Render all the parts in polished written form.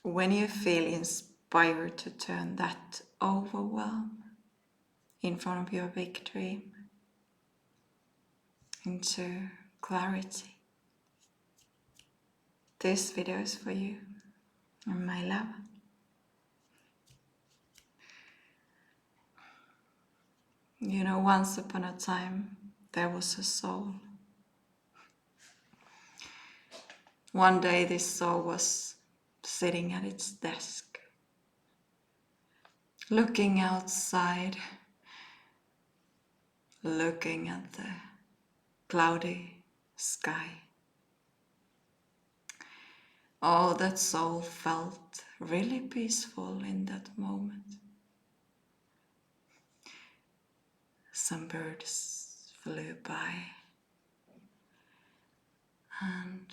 when you feel inspired to turn that overwhelm in front of your big dream into clarity, this video is for you, and my love. You know, once upon a time, there was a soul. One day this soul was sitting at its desk, looking outside, looking at the cloudy sky. Oh, that soul felt really peaceful in that moment. Some birds flew by, and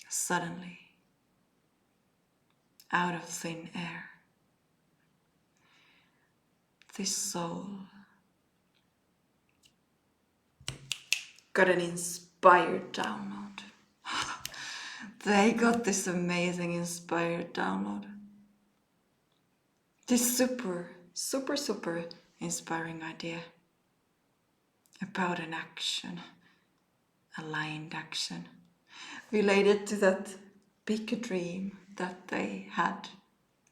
suddenly, out of thin air, this soul got an inspired download. They got this amazing inspired download. This super inspiring idea about an action, aligned action, related to that big dream that they had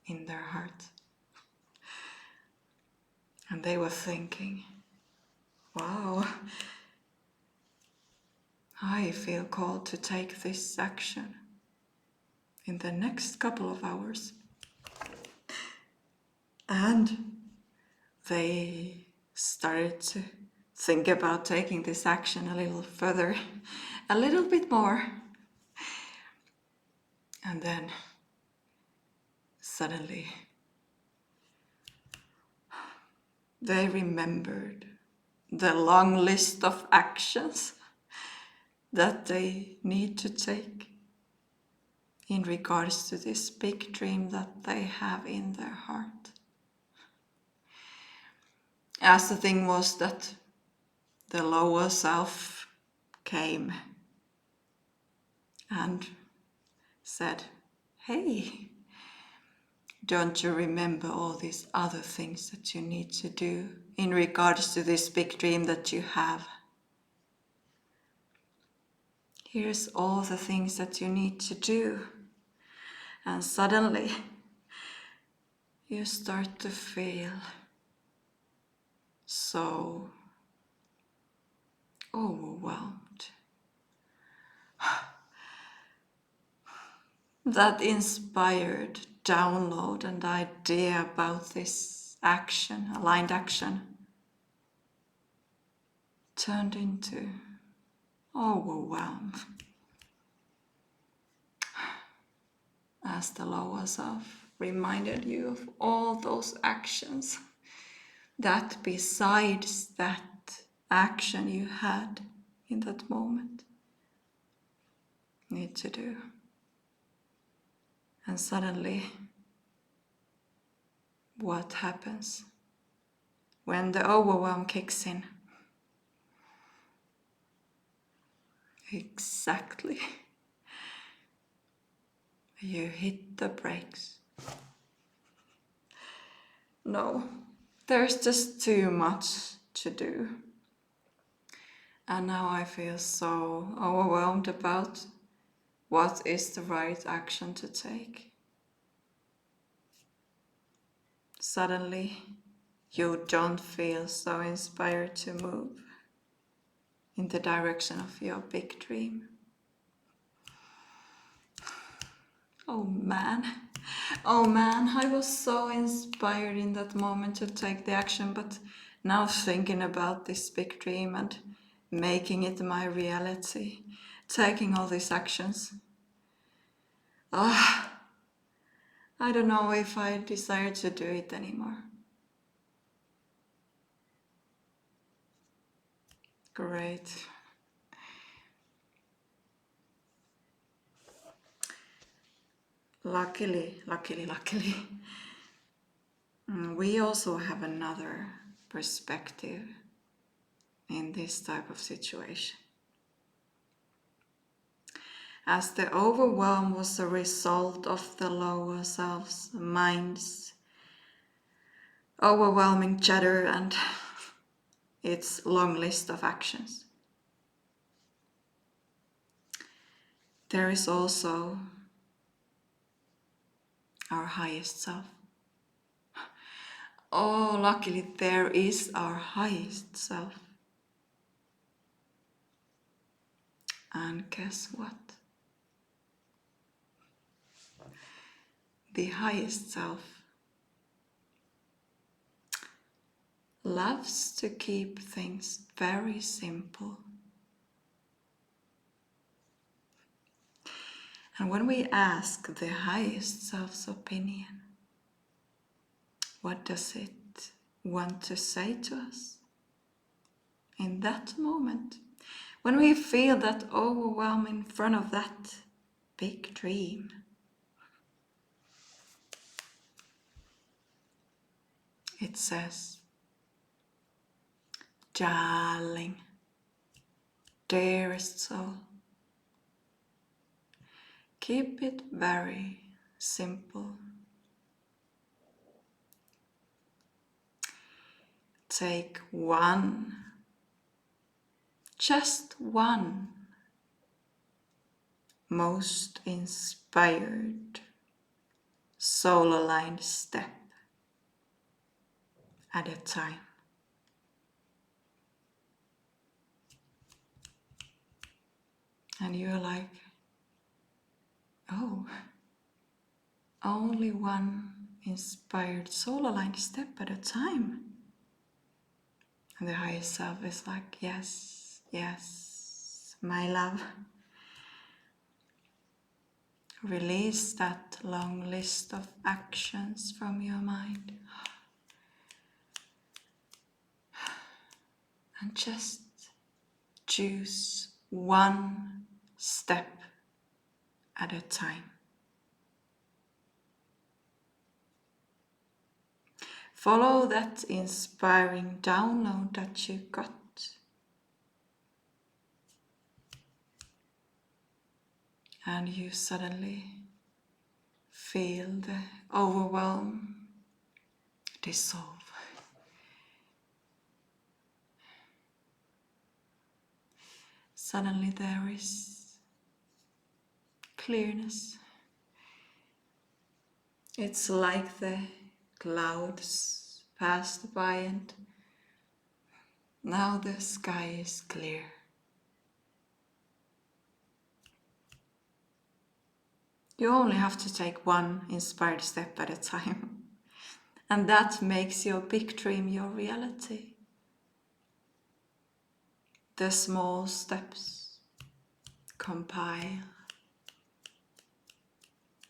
in their heart. And they were thinking, wow, I feel called to take this action in the next couple of hours. And they started to think about taking this action a little further, a little bit more. And then suddenly they remembered the long list of actions that they need to take in regards to this big dream that they have in their heart. As the thing was that the lower self came and said, hey, don't you remember all these other things that you need to do in regards to this big dream that you have? Here's all the things that you need to do. And suddenly you start to feel so overwhelmed. That inspired download and idea about this action, aligned action, turned into overwhelm as the lower self reminded you of all those actions that besides that action you had in that moment need to do. And suddenly, what happens when the overwhelm kicks in? Exactly. You hit the brakes. No, there's just too much to do. And now I feel so overwhelmed about what is the right action to take. Suddenly, you don't feel so inspired to move in the direction of your big dream. Oh man, I was so inspired in that moment to take the action, but now thinking about this big dream and making it my reality, taking all these actions, I don't know if I desire to do it anymore. Great. Luckily, we also have another perspective in this type of situation. as the overwhelm was a result of the lower self's mind's overwhelming chatter and its long list of actions. There is also our highest self. Oh, luckily there is our highest self. And guess what? The highest self loves to keep things very simple. And when we ask the highest self's opinion, what does it want to say to us? In that moment, when we feel that overwhelm in front of that big dream, it says, darling, dearest soul, keep it very simple. Take one, just one, most inspired, soul-aligned step at a time. And you're like, oh, only one inspired soul-aligned step at a time. And the higher self is like, yes, yes, my love. Release that long list of actions from your mind. And just choose one step at a time. Follow that inspiring download that you got. And you suddenly feel the overwhelm dissolve. Suddenly there is clearness. It's like the clouds passed by and now the sky is clear. You only have to take one inspired step at a time. And that makes your big dream your reality. The small steps compile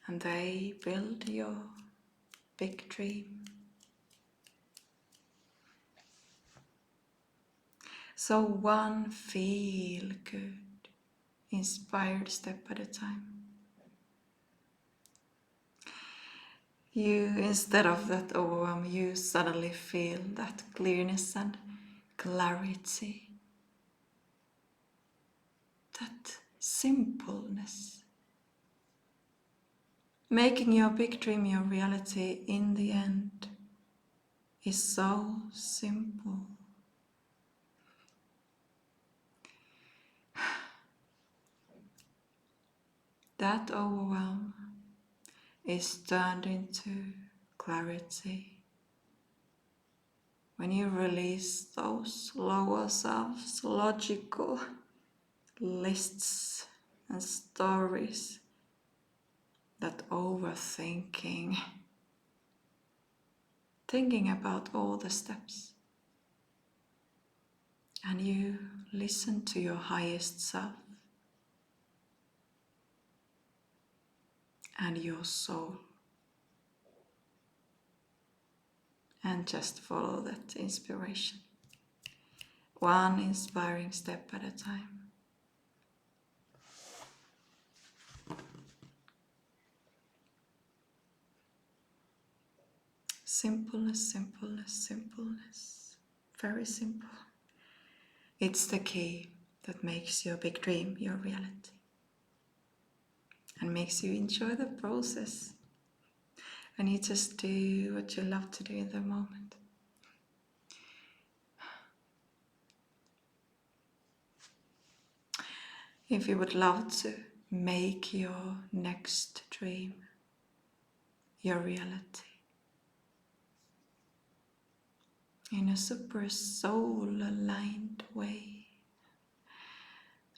and they build your big dream. So one feel good, inspired step at a time. You, instead of that overwhelm, you suddenly feel that clearness and clarity, that simpleness. Making your big dream your reality in the end is so simple. That overwhelm is turned into clarity when you release those lower selves, logical lists and stories, that overthinking, thinking about all the steps, and you listen to your highest self and your soul. And just follow that inspiration. One inspiring step at a time. Simpleness, simpleness, simpleness. Very simple. It's the key that makes your big dream your reality. and makes you enjoy the process. And you just do what you love to do in the moment. If you would love to make your next dream your reality in a super soul-aligned way,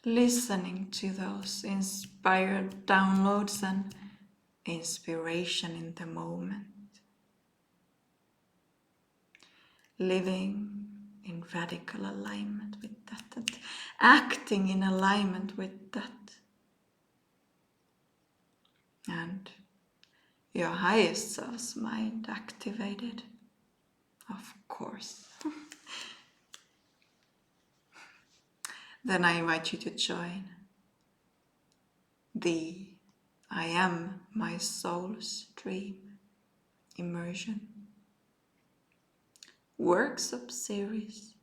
listening to those inspired downloads and inspiration in the moment, living in radical alignment with that and acting in alignment with that. And your highest self's mind activated, of course. Then I invite you to join the I Am My Soul's Dream Immersion workshop series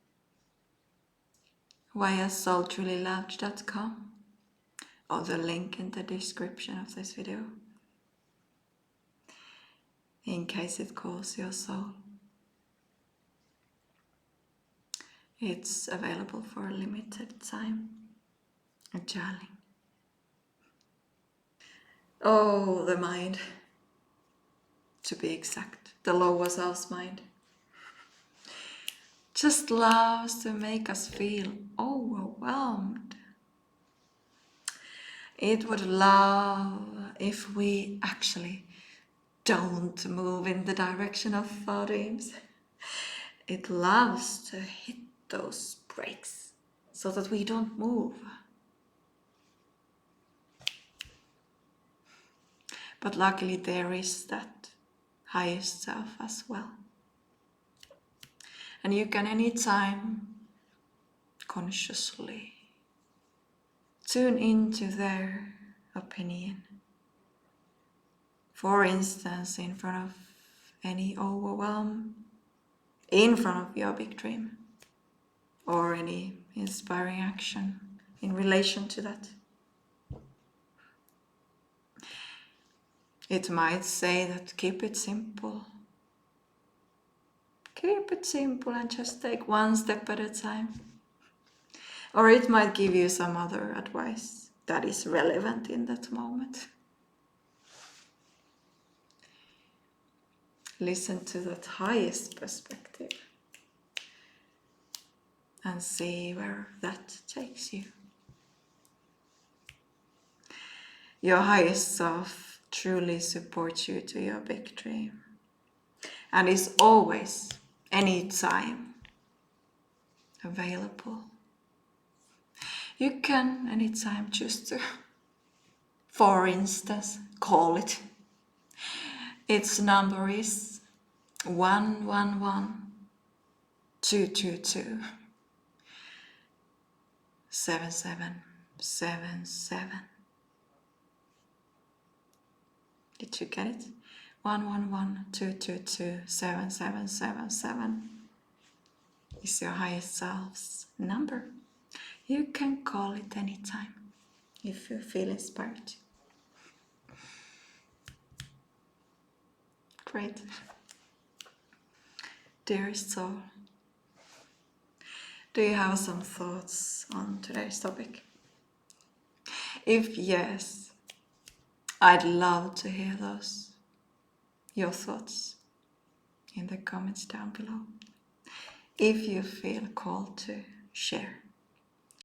via soultrulyloved.com or the link in the description of this video, in case it calls your soul. It's available for a limited time. Darling. Oh, the mind. To be exact, the lower self's mind just loves to make us feel overwhelmed. It would love if we actually don't move in the direction of our dreams. It loves to hit those brakes so that we don't move. But luckily there is that highest self as well. And you can anytime consciously tune into their opinion. For instance, in front of any overwhelm, in front of your big dream, or any inspiring action in relation to that. It might say that keep it simple. Keep it simple and just take one step at a time. Or it might give you some other advice that is relevant in that moment. Listen to that highest perspective and see where that takes you. Your highest self truly supports you to your big dream and is always, anytime, available. You can anytime choose to, for instance, call it. Its number is 111-222-7777. Did you get it? 111-222-7777 is your highest self's number. You can call it anytime if you feel inspired. Great. Dearest soul, do you have some thoughts on today's topic? If yes, I'd love to hear those, your thoughts, in the comments down below. If you feel called to share.